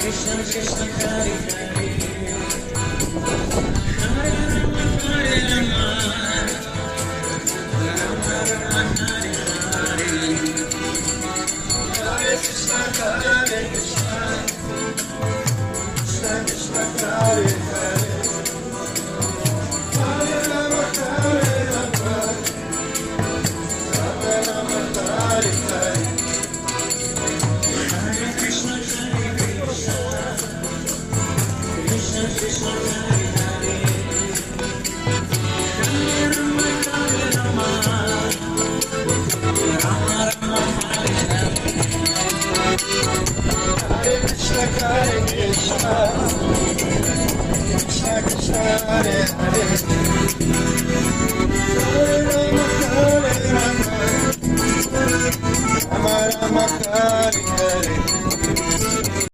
Krishna Krishna Hare Hare Hare Rama Rama Hare Hare Krishna Hare Krishna Krishna Krishna Hare Hare Hare Rama Hare Rama Rama Rama Hare Hare Hare Krishna Krishna Krishna Hare Hare Hare Rama Hare Rama Rama Rama Hare Hare Hare Krishna Hare Krishna Krishna Krishna Hare Hare Hare Rama Hare Rama Rama Rama Hare Hare